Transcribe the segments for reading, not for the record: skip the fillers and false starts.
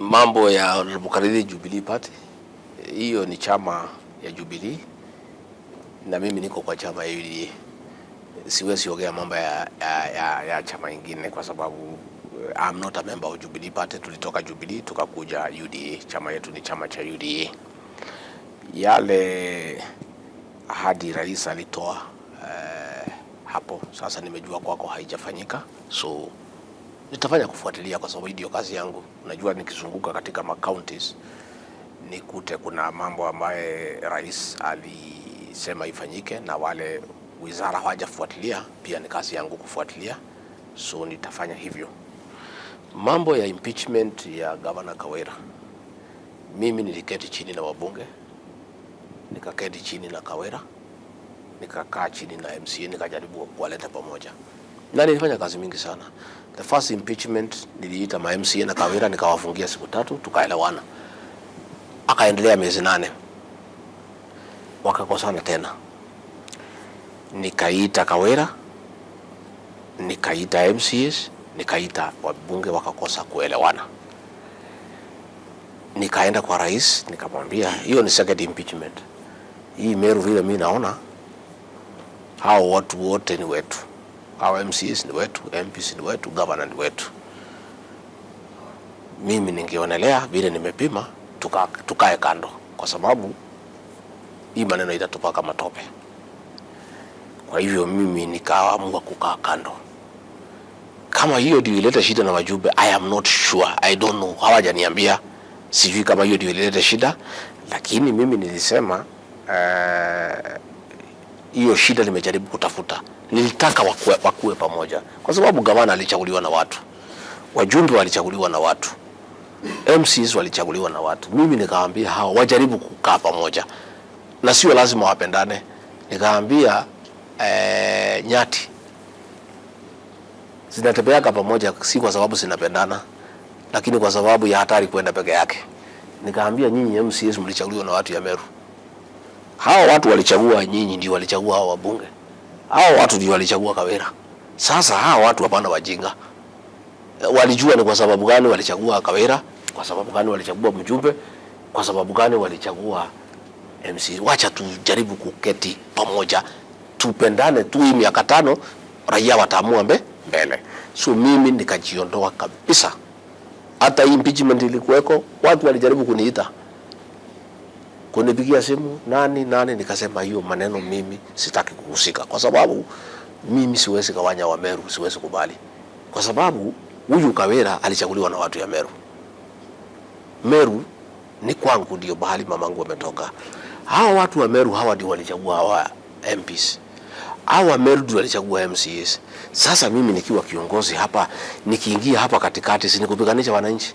Mambo ya Bukariri Jubilee Party, hiyo ni chama ya Jubilee na mimi niko kwa chama ya UDA. Siwezi ongea mambo ya chama ingine kwa sababu I'm not a member of Jubilee Party. Tulitoka Jubilee tukakuja UDA. Chama yetu ni chama cha UDA. Yale ahadi rais alitoa hapo sasa nimejua kwako haijafanyika, so nitafanya kufuatilia kwa sababu ndio kazi yangu. Unajua nikizunguka katika counties nikute kuna mambo ambaye rais alisema ifanyike na wale wizara hawajafuatilia, pia ni kazi yangu kufuatilia, so nitafanya hivyo. Mambo ya impeachment ya Governor Kawira, mimi niliketi chini na wabunge, nikaketi chini na Kawira, nikakaa chini na MCA, nikajaribu kuwaleta pamoja na nilifanya kazi mingi sana. The first impeachment niliita ma MCA na Kawira, nikawafungia siku 3, tukaelewana. Akaendelea miezi 8. Wakakosana tena. Nikaita Kawira, nikaita MCAs, nikaita wabunge, wakakosa kuelewana. Nikaenda kwa rais, nikamwambia hiyo ni second impeachment. Hii Meru vile mimi naona hao watu wote ni wetu. Hao MCAs ni wetu, MPs ni wetu, governor ni wetu. Mimi ningeonelea vile nimepima tukae kando kwa sababu hii maneno itatupa kama tope. Kwa hivyo mimi nikaamua kukaa kando. Kama hiyo ndio ileta shida na wajumbe, I am not sure. I don't know. Hawajaniambia. Sijui kama hiyo ndio ileta shida, lakini mimi nilisema hiyo shida nimejaribu kutafuta. Nilitaka wakuwe pamoja kwa sababu gavana alichaguliwa na watu, wajumbe walichaguliwa na watu, MCs walichaguliwa na watu. Mimi nikawaambia hao wajaribu kukaa pamoja na sio lazima wapendane. Nikawaambia nyati zinatembea pamoja si kwa sababu zinapendana, lakini kwa sababu ya hatari kwenda peke yake. Nikaambia nyinyi MCs mlichaguliwa na watu ya Meru. Hao watu walichagua nyinyi, ndio walichagua hao wabunge. Hao watu ndio walichagua Kawira. Sasa hao watu hapana wajinga. Walijua ni kwa sababu gani walichagua Kawira, kwa sababu gani walichagua mjumbe, kwa sababu gani walichagua MC. Wacha tujaribu kuketi pamoja, tupendane tu. Hii miaka 5 raia wataamua mbele. So mimi nikajiondoa kabisa. Hata hii impeachment ilikuweko, watu walijaribu kuniita, kunipigia simu nani, nikasema hiyo maneno mimi sitaki kuhusika kwa sababu mimi siwezi kawanya wa Meru, siwezi kubali. Kwa sababu huyu Kawira alichaguliwa na watu ya Meru. Meru ni kwangu, ndio bahali mamangu ametoka. Hawa watu wa Meru hawa ndio walichagua hawa MPs. Hawa Meru ndio walichagua MCAs. Sasa mimi nikiwa kiongozi hapa, nikiingia hapa katikati si nikupiganisha wananchi.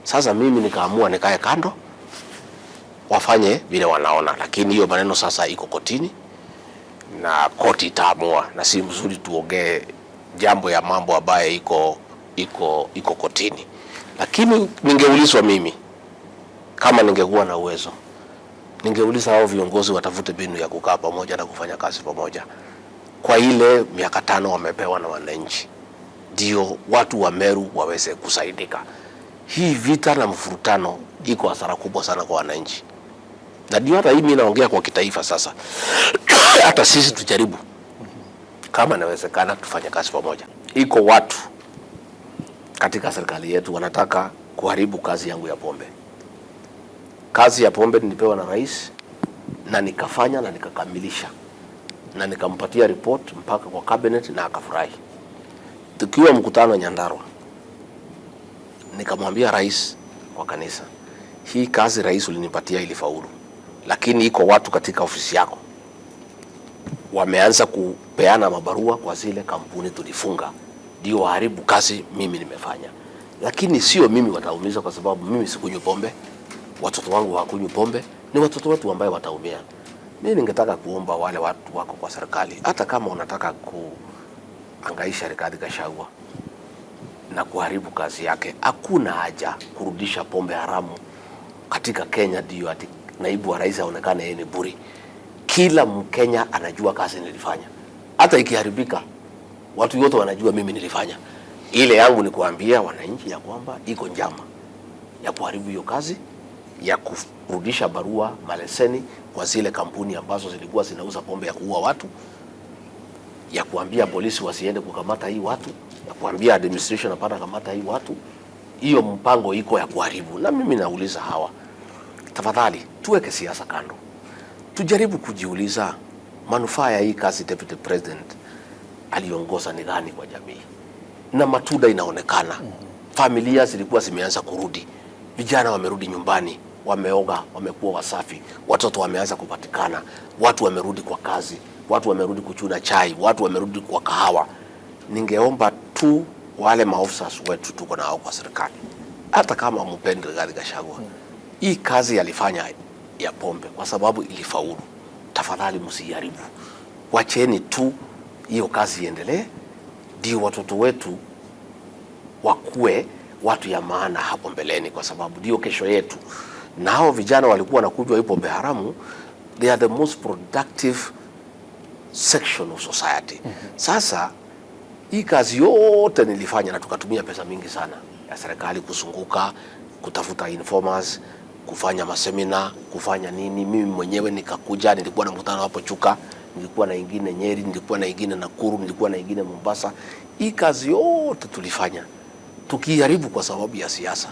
Sasa mimi nikaamua nikae kando, wafanye vile wanaona, lakini hiyo maneno sasa iko kotini na koti itaamua, na si mzuri tuongee jambo ya mambo ambaye iko kotini. Lakini ningeulizwa mimi, kama ningekuwa na uwezo, ningeuliza hao viongozi watafute mbinu ya kukaa pamoja na kufanya kazi pamoja. Kwa ile miaka 5 wamepewa na wananchi, ndio watu wa Meru waweze kusaidika. Hii vita na mfurutano iko hasara kubwa sana kwa wananchi. Na ndio hata mimi naongea kwa kitaifa sasa. Hata sisi tujaribu kama inawezekana tufanye kazi pamoja. Iko watu katika serikali yetu wanataka kuharibu kazi yangu ya pombe. Kazi ya pombe nilipewa na rais na nikafanya na nikakamilisha. Na nikampatia report mpaka kwa cabinet na akafurahi. Tukiwa mkutano Nyandarua, nikamwambia rais kwa kanisa, hii kazi rais ulinipatia ilifaulu, lakini iko watu katika ofisi yako wameanza kupeana mabarua kwa zile kampuni tulifunga, ndio waharibu kazi mimi nimefanya. Lakini sio mimi wataumizwa kwa sababu mimi sikunywi pombe, watoto wangu hawakunywi pombe, ni watoto wetu ambao wataumia. Mimi ningetaka kuomba wale watu wako kwa serikali, hata kama unataka kuangaisha Rigathi Gachagua na kuharibu kazi yake, hakuna haja kurudisha pombe haramu katika Kenya ndio ati naibu wa rais aonekane yeye ni buri. Kila Mkenya anajua kazi nilifanya. Hata ikiharibika watu wote wanajua mimi nilifanya. Ile yangu ni kuambia wananchi ya kwamba iko njama ya kuharibu hiyo kazi, ya kurudisha barua maleseni kwa zile kampuni ambazo zilikuwa zinauza pombe ya kuua watu, ya kuambia polisi wasiende kukamata hii watu, ya kuambia administration hapana kamata hii watu. Hiyo mpango iko ya kuharibu. Na mimi nauliza hawa, tafadhali tuweke siasa kando, tujaribu kujiuliza manufaa ya hii kazi Deputy President aliongoza ni gani kwa jamii, na matunda inaonekana. Familia zilikuwa zimeanza kurudi, vijana wamerudi nyumbani, wameoga, wamekuwa wasafi, watoto wameanza kupatikana, watu wamerudi kwa kazi, watu wamerudi kuchuna chai, watu wamerudi kwa kahawa. Ningeomba tu wale maofisa wetu tuko nao kwa serikali, hata kama mpendi Rigathi Gachagua, hii kazi alifanya ya pombe kwa sababu ilifaulu, tafadhali msiharibu, wacheni tu hiyo kazi iendelee, ndio watoto wetu wakue watu ya maana hapo mbeleni, kwa sababu ndio kesho yetu. Na hao vijana walikuwa wanakunywa hiyo pombe haramu, they are the most productive section of society. Sasa hii kazi yote nilifanya na tukatumia pesa mingi sana ya serikali kuzunguka, kutafuta informers, kufanya masemina, kufanya nini. Mimi mwenyewe nikakuja, nilikuwa na mkutano hapo Chuka, nilikuwa na ingine Nyeri, nilikuwa na ingine Nakuru, nilikuwa na ingine Mombasa. Hii kazi yote tulifanya tukiharibu kwa sababu ya siasa.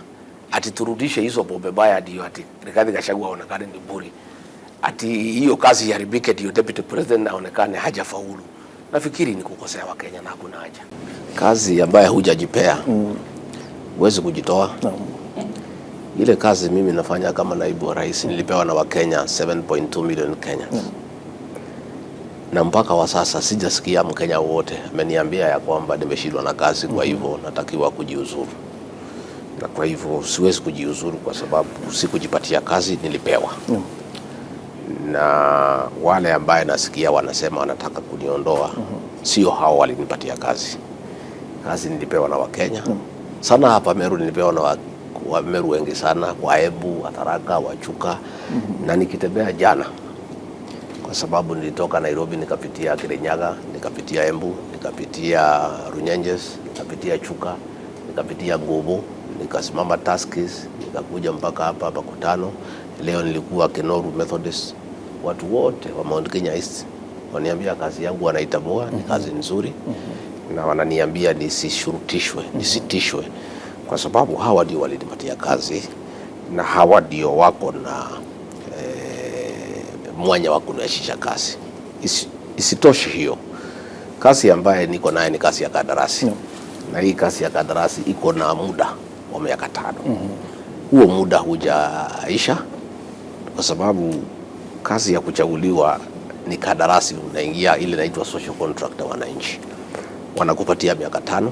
Ati turudishe hizo pombe baya ndio ati Rigathi Gachagua aonekane ni buri. Ati hiyo kazi iharibike ndio Deputy President aonekane hajafaulu. Nafikiri ni kukosea Wakenya na hakuna haja. Kazi ambayo hujajipea huwezi kujitoa. Ile kazi mimi nafanya kama naibu wa rais nilipewa na Wakenya 7.2 million Kenya. Na mpaka wa sasa sijasikia Mkenya wote ameniambia ya kwamba nimeshindwa na kazi, kwa hivyo natakiwa kujiuzuru. Na kwa hivyo siwezi kujiuzuru kwa sababu sikujipatia kazi, nilipewa. Na wale ambaye nasikia wanasema wanataka kuniondoa, sio hao walinipatia kazi. Kazi nilipewa na Wakenya. Sana hapa Meru nilipewa na Wameru wengi sana, kwa Embu, Tharaka, Wachuka. Na nikitembea jana, kwa sababu nilitoka Nairobi nikapitia Kirinyaga, nikapitia Embu, nikapitia Runyenjes, nikapitia Chuka, nikapitia Gobo, nikasimama Tuskys, nikakuja mpaka hapa Makutano. Leo nilikuwa Kenoru Methodist. Watu wote wa Mount Kenya East waniambia kazi yangu wanaitambua, ni kazi nzuri. Na wananiambia nisishurutishwe, nisitishwe, kwa sababu hawa ndio walinipatia kazi na hawa ndio wako na mwanya wa kuniachisha kazi. Isitoshe hiyo kazi ambaye niko naye ni kazi ya kandarasi. Na hii kazi ya kandarasi iko na muda wa miaka 5. Huo muda hujaisha, kwa sababu kazi ya kuchaguliwa ni kandarasi, unaingia ile inaitwa social contract. Wananchi wanakupatia miaka 5,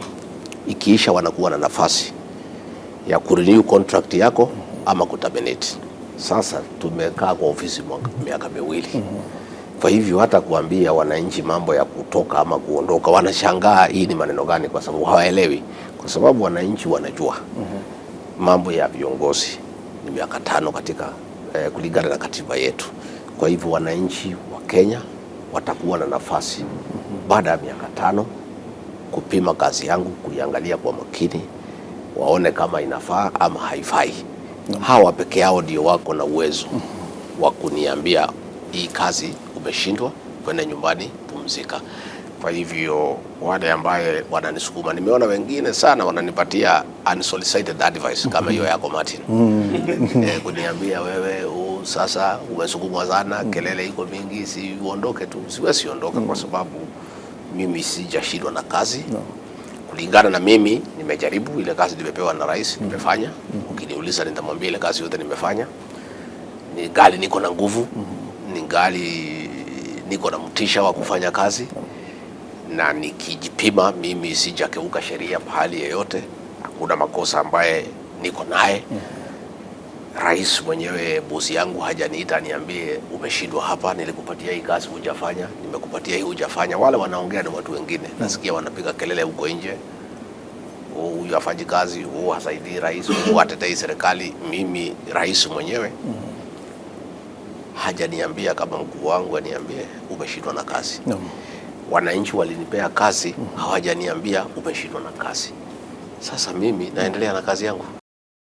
ikiisha wanakuwa na nafasi ya kurenew contract yako ama kuterminate. Sasa tumekaa kwa ofisi miaka 2. Kwa hivyo hata kuambia wananchi mambo ya kutoka ama kuondoka, wanashangaa hii ni maneno gani, kwa sababu hawaelewi. Kwa sababu wananchi wanajua mambo ya viongozi ni miaka 5 katika kulingana na katiba yetu. Kwa hivyo wananchi wa Kenya watakuwa na nafasi baada ya miaka 5 kupima kazi yangu, kuiangalia kwa makini, waone kama inafaa ama haifai. Hawa peke yao ndio wako na uwezo wa kuniambia hii kazi umeshindwa, kwenda nyumbani, pumzika. Kwa hivyo wale ambaye wananisukuma, nimeona wengine sana wananipatia unsolicited advice kama hiyo yako Martin. Kuniambia wewe sasa umesukumwa sana, kelele iko mingi, si uondoke tu. Siwezi ondoka kwa sababu mimi sijashindwa na kazi. Kulingana na mimi nimejaribu ile kazi nimepewa na rais, nimefanya. Ukiniuliza nitamwambia ile kazi yote nimefanya. Ni gali niko na nguvu, ni gali niko na mtisha wa kufanya kazi. Na nikijipima mimi sijakeuka sheria pahali yeyote. Hakuna makosa ambaye niko naye. Rais mwenyewe, bosi yangu hajaniita niambie umeshindwa hapa, nilikupatia hii kazi hujafanya, nimekupatia hii hujafanya. Wale wanaongea na watu wengine, nasikia wanapiga kelele huko nje, huyu afanyi kazi, huyu hasaidii rais, huyu hatetei serikali. Mimi rais mwenyewe hajaniambia kama mkuu wangu aniambie umeshindwa na kazi. Wananchi walinipea kazi, hawajaniambia umeshindwa na kazi. Sasa mimi naendelea na kazi yangu.